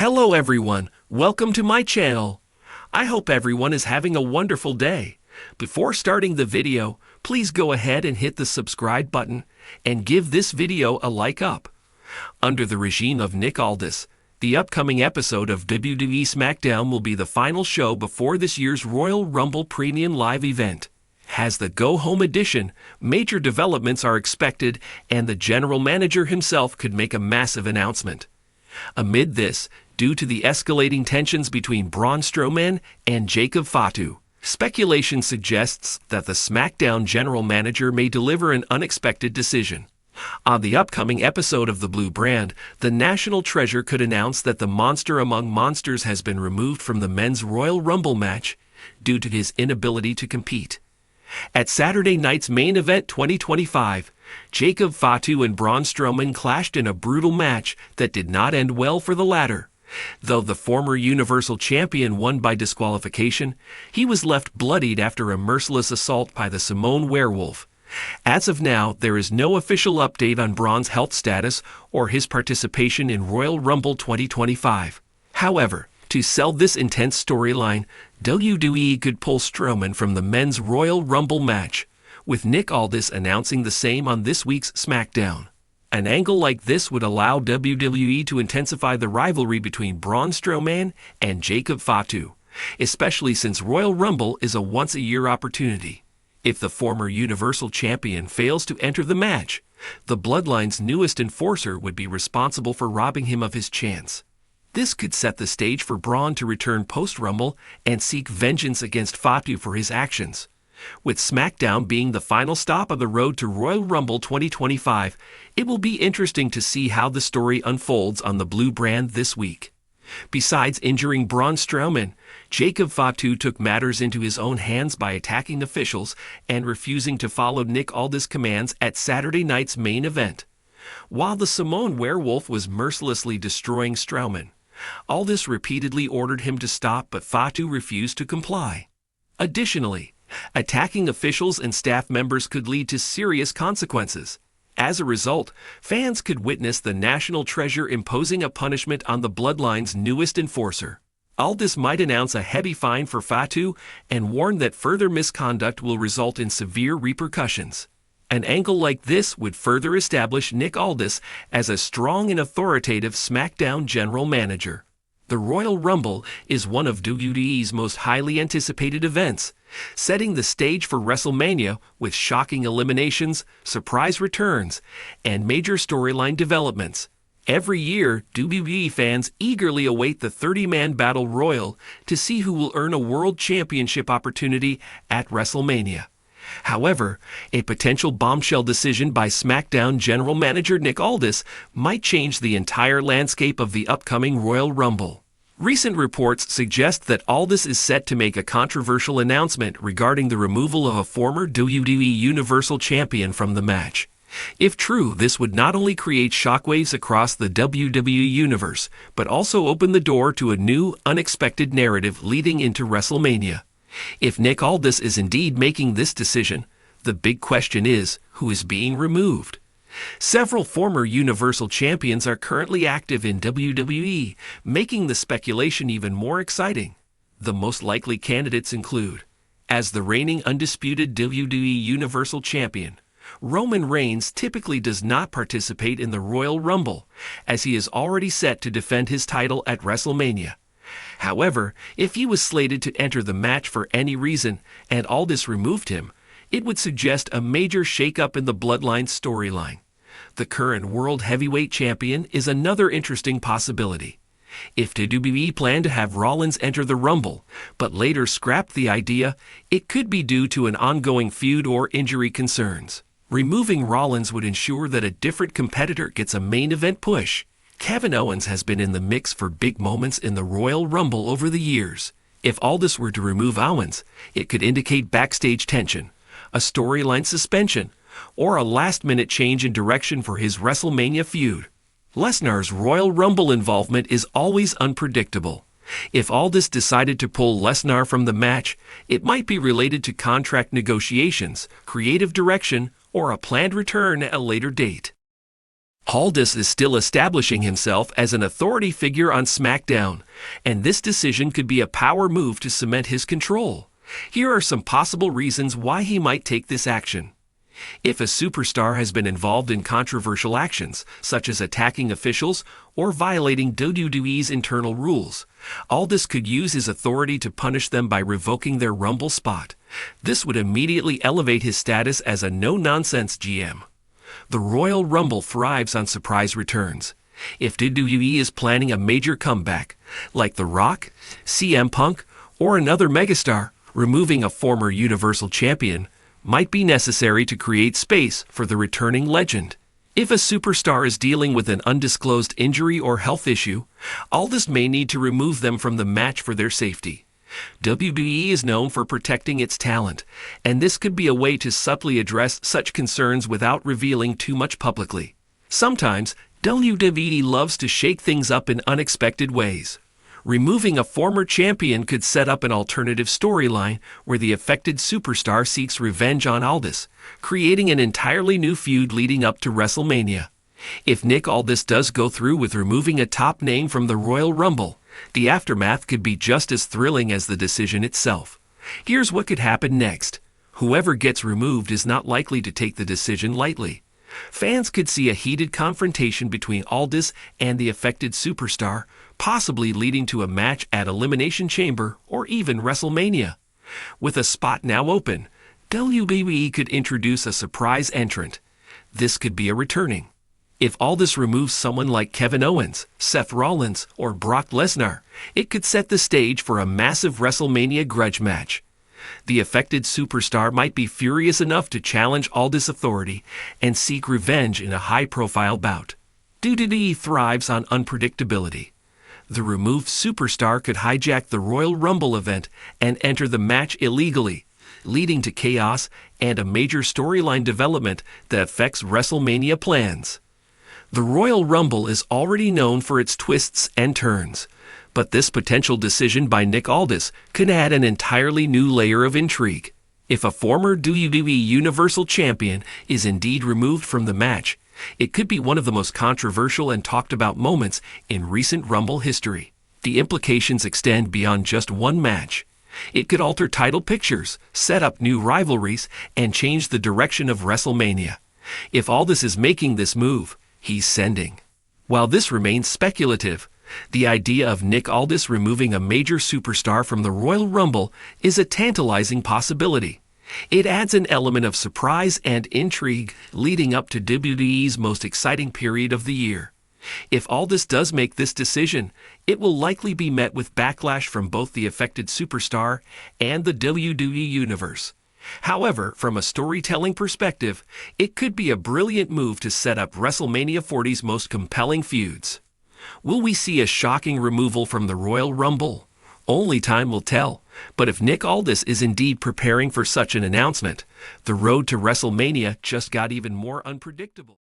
Hello everyone, welcome to my channel. I hope everyone is having a wonderful day. Before starting the video, please go ahead and hit the subscribe button and give this video a like up. Under the regime of Nick Aldis, the upcoming episode of WWE SmackDown will be the final show before this year's Royal Rumble Premium Live event. As the go-home edition, major developments are expected and the general manager himself could make a massive announcement. Amid this, due to the escalating tensions between Braun Strowman and Jacob Fatu, speculation suggests that the SmackDown general manager may deliver an unexpected decision. On the upcoming episode of the Blue Brand, the National Treasure could announce that the monster among monsters has been removed from the men's Royal Rumble match due to his inability to compete. At Saturday night's main event 2025, Jacob Fatu and Braun Strowman clashed in a brutal match that did not end well for the latter. Though the former Universal Champion won by disqualification, he was left bloodied after a merciless assault by the Samoan Werewolf. As of now, there is no official update on Braun's health status or his participation in Royal Rumble 2025. However, to sell this intense storyline, WWE could pull Strowman from the men's Royal Rumble match, with Nick Aldis announcing the same on this week's SmackDown. An angle like this would allow WWE to intensify the rivalry between Braun Strowman and Jacob Fatu, especially since Royal Rumble is a once-a-year opportunity. If the former Universal Champion fails to enter the match, the Bloodline's newest enforcer would be responsible for robbing him of his chance. This could set the stage for Braun to return post-Rumble and seek vengeance against Fatu for his actions. With SmackDown being the final stop on the road to Royal Rumble 2025, it will be interesting to see how the story unfolds on the Blue Brand this week. Besides injuring Braun Strowman, Jacob Fatu took matters into his own hands by attacking officials and refusing to follow Nick Aldis' commands at Saturday night's main event. While the Samoan Werewolf was mercilessly destroying Strowman, Aldis repeatedly ordered him to stop, but Fatu refused to comply. Additionally, attacking officials and staff members could lead to serious consequences. As a result, fans could witness the National Treasure imposing a punishment on the Bloodline's newest enforcer. Aldis might announce a heavy fine for Fatu and warn that further misconduct will result in severe repercussions. An angle like this would further establish Nick Aldis as a strong and authoritative SmackDown general manager. The Royal Rumble is one of WWE's most highly anticipated events, setting the stage for WrestleMania with shocking eliminations, surprise returns, and major storyline developments. Every year, WWE fans eagerly await the 30-man Battle Royal to see who will earn a World Championship opportunity at WrestleMania. However, a potential bombshell decision by SmackDown general manager Nick Aldis might change the entire landscape of the upcoming Royal Rumble. Recent reports suggest that Aldis is set to make a controversial announcement regarding the removal of a former WWE Universal Champion from the match. If true, this would not only create shockwaves across the WWE Universe, but also open the door to a new, unexpected narrative leading into WrestleMania. If Nick Aldis is indeed making this decision, the big question is, who is being removed? Several former Universal Champions are currently active in WWE, making the speculation even more exciting. The most likely candidates include, as the reigning undisputed WWE Universal Champion, Roman Reigns typically does not participate in the Royal Rumble, as he is already set to defend his title at WrestleMania. However, if he was slated to enter the match for any reason and Aldis removed him, it would suggest a major shakeup in the Bloodline storyline. The current World Heavyweight Champion is another interesting possibility. If WWE planned to have Rollins enter the Rumble, but later scrapped the idea, it could be due to an ongoing feud or injury concerns. Removing Rollins would ensure that a different competitor gets a main event push. Kevin Owens has been in the mix for big moments in the Royal Rumble over the years. If Aldis were to remove Owens, it could indicate backstage tension, a storyline suspension, or a last-minute change in direction for his WrestleMania feud. Lesnar's Royal Rumble involvement is always unpredictable. If Aldis decided to pull Lesnar from the match, it might be related to contract negotiations, creative direction, or a planned return at a later date. Aldis is still establishing himself as an authority figure on SmackDown, and this decision could be a power move to cement his control. Here are some possible reasons why he might take this action. If a superstar has been involved in controversial actions, such as attacking officials or violating WWE's internal rules, Aldis could use his authority to punish them by revoking their Rumble spot. This would immediately elevate his status as a no-nonsense GM. The Royal Rumble thrives on surprise returns. If WWE is planning a major comeback, like The Rock, CM Punk, or another megastar, removing a former Universal Champion might be necessary to create space for the returning legend. If a superstar is dealing with an undisclosed injury or health issue, Aldis may need to remove them from the match for their safety. WWE is known for protecting its talent, and this could be a way to subtly address such concerns without revealing too much publicly. Sometimes, WWE loves to shake things up in unexpected ways. Removing a former champion could set up an alternative storyline where the affected superstar seeks revenge on Aldis, creating an entirely new feud leading up to WrestleMania. If Nick Aldis does go through with removing a top name from the Royal Rumble, the aftermath could be just as thrilling as the decision itself. Here's what could happen next. Whoever gets removed is not likely to take the decision lightly. Fans could see a heated confrontation between Aldis and the affected superstar, possibly leading to a match at Elimination Chamber or even WrestleMania. With a spot now open, WWE could introduce a surprise entrant. This could be a returning. If Aldis removes someone like Kevin Owens, Seth Rollins, or Brock Lesnar, it could set the stage for a massive WrestleMania grudge match. The affected superstar might be furious enough to challenge Aldis' authority and seek revenge in a high-profile bout. WWE thrives on unpredictability. The removed superstar could hijack the Royal Rumble event and enter the match illegally, leading to chaos and a major storyline development that affects WrestleMania plans. The Royal Rumble is already known for its twists and turns, but this potential decision by Nick Aldis could add an entirely new layer of intrigue. If a former WWE Universal Champion is indeed removed from the match, it could be one of the most controversial and talked about moments in recent Rumble history. The implications extend beyond just one match. It could alter title pictures, set up new rivalries, and change the direction of WrestleMania. If Aldis is making this move, he's sending. While this remains speculative, the idea of Nick Aldis removing a major superstar from the Royal Rumble is a tantalizing possibility. It adds an element of surprise and intrigue leading up to WWE's most exciting period of the year. If Aldis does make this decision, it will likely be met with backlash from both the affected superstar and the WWE Universe. However, from a storytelling perspective, it could be a brilliant move to set up WrestleMania 40's most compelling feuds. Will we see a shocking removal from the Royal Rumble? Only time will tell. But if Nick Aldis is indeed preparing for such an announcement, the road to WrestleMania just got even more unpredictable.